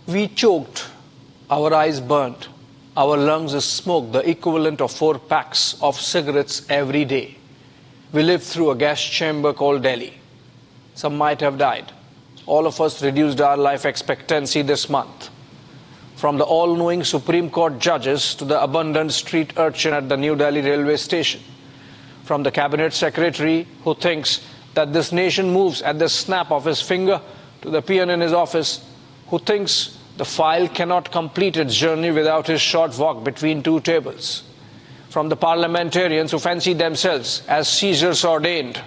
We choked, our eyes burnt, our lungs smoked the equivalent of 4 packs of cigarettes every day. We lived through a gas chamber called Delhi. Some might have died. All of us reduced our life expectancy this month. From the all-knowing Supreme Court judges to the abundant street urchin at the New Delhi railway station. From the cabinet secretary who thinks that this nation moves at the snap of his finger to the peon in his office who thinks the file cannot complete its journey without his short walk between 2 tables. From the parliamentarians who fancy themselves as Caesars ordained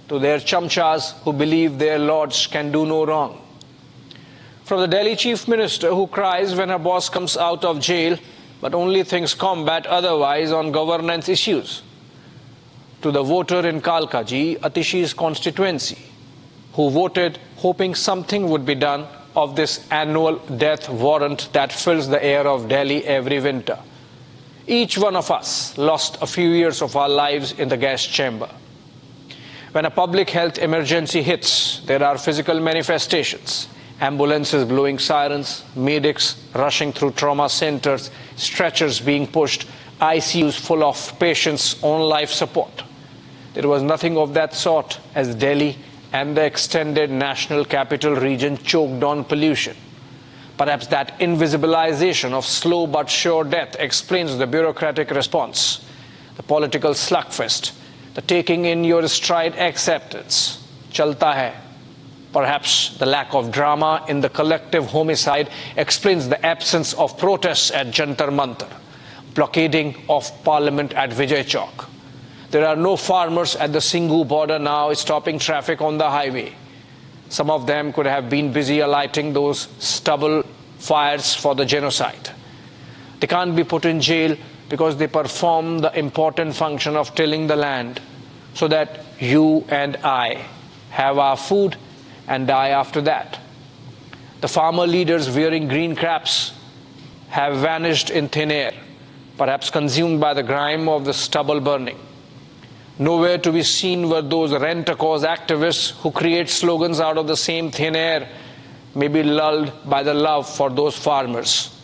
to their chamchas who believe their lords can do no wrong. From the Delhi chief minister who cries when her boss comes out of jail but only thinks combat otherwise on governance issues. To the voter in Kalkaji, Atishi's constituency, who voted hoping something would be done of this annual death warrant that fills the air of Delhi every winter. Each one of us lost a few years of our lives in the gas chamber. When a public health emergency hits, there are physical manifestations. Ambulances blowing sirens, medics rushing through trauma centers, stretchers being pushed, ICUs full of patients on life support. There was nothing of that sort as Delhi and the extended national capital region choked on pollution. Perhaps that invisibilization of slow but sure death explains the bureaucratic response, the political slugfest, the taking in your stride acceptance. Chalta hai. Perhaps the lack of drama in the collective homicide explains the absence of protests at Jantar Mantar, blockading of parliament at Vijay Chowk. There are no farmers at the Singhu border now stopping traffic on the highway. Some of them could have been busy alighting those stubble fires for the genocide. They can't be put in jail because they perform the important function of tilling the land so that you and I have our food and die after that. The farmer leaders wearing green caps have vanished in thin air, perhaps consumed by the grime of the stubble burning. Nowhere to be seen were those rent-a-cause activists who create slogans out of the same thin air, maybe lulled by the love for those farmers.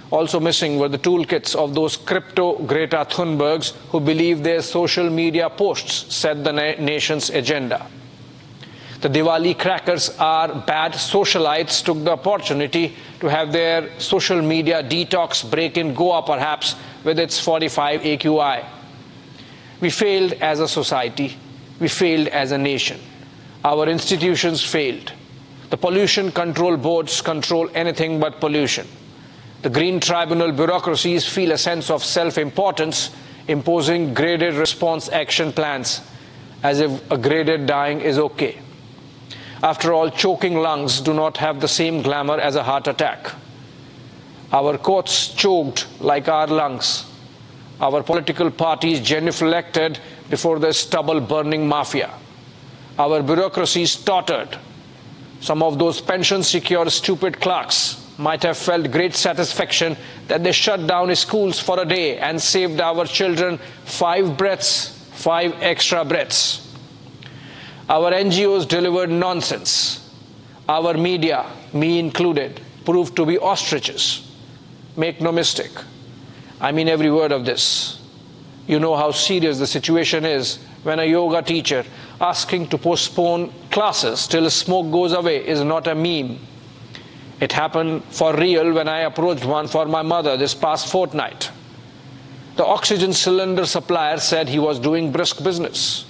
Also missing were the toolkits of those crypto Greta Thunbergs who believe their social media posts set the nation's agenda. The Diwali crackers are bad socialites took the opportunity to have their social media detox break in Goa perhaps with its 45 AQI. We failed as a society. We failed as a nation. Our institutions failed. The pollution control boards control anything but pollution. The green tribunal bureaucracies feel a sense of self-importance, imposing graded response action plans, as if a graded dying is okay. After all, choking lungs do not have the same glamour as a heart attack. Our courts choked like our lungs. Our political parties genuflected before the stubble-burning mafia. Our bureaucracies tottered. Some of those pension-secure stupid clerks might have felt great satisfaction that they shut down schools for a day and saved our children 5 extra breaths. Our NGOs delivered nonsense. Our media, me included, proved to be ostriches. Make no mistake. I mean every word of this. You know how serious the situation is when a yoga teacher asking to postpone classes till smoke goes away is not a meme. It happened for real when I approached one for my mother this past fortnight. The oxygen cylinder supplier said he was doing brisk business.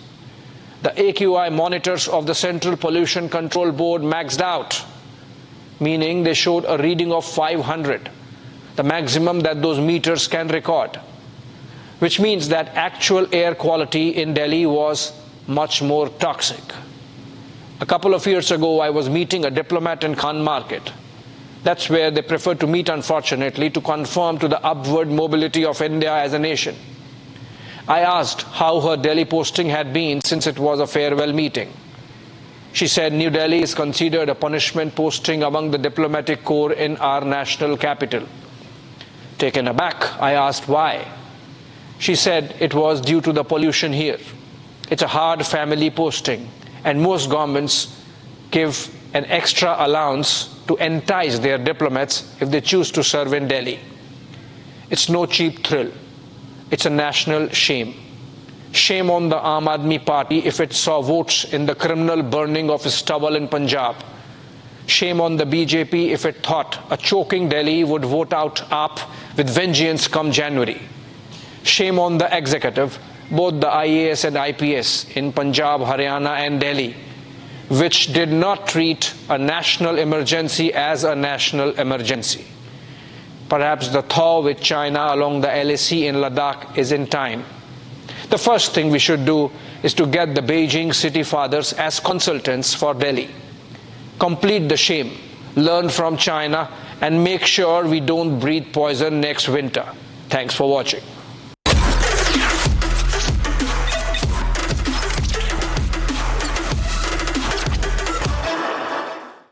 The AQI monitors of the Central Pollution Control Board maxed out, meaning they showed a reading of 500. The maximum that those meters can record, which means that actual air quality in Delhi was much more toxic. A couple of years ago, I was meeting a diplomat in Khan Market. That's where they prefer to meet, unfortunately, to conform to the upward mobility of India as a nation. I asked how her Delhi posting had been since it was a farewell meeting. She said New Delhi is considered a punishment posting among the diplomatic corps in our national capital. Taken aback, I asked why. She said it was due to the pollution here. It's a hard family posting, and most governments give an extra allowance to entice their diplomats if they choose to serve in Delhi. It's no cheap thrill. It's a national shame. Shame on the Aam Aadmi Party if it saw votes in the criminal burning of stubble in Punjab. Shame on the BJP if it thought a choking Delhi would vote out AAP with vengeance come January. Shame on the executive, both the IAS and IPS in Punjab, Haryana and Delhi, which did not treat a national emergency as a national emergency. Perhaps the thaw with China along the LAC in Ladakh is in time. The first thing we should do is to get the Beijing city fathers as consultants for Delhi. Complete the shame, learn from China, and make sure we don't breathe poison next winter. Thanks for watching.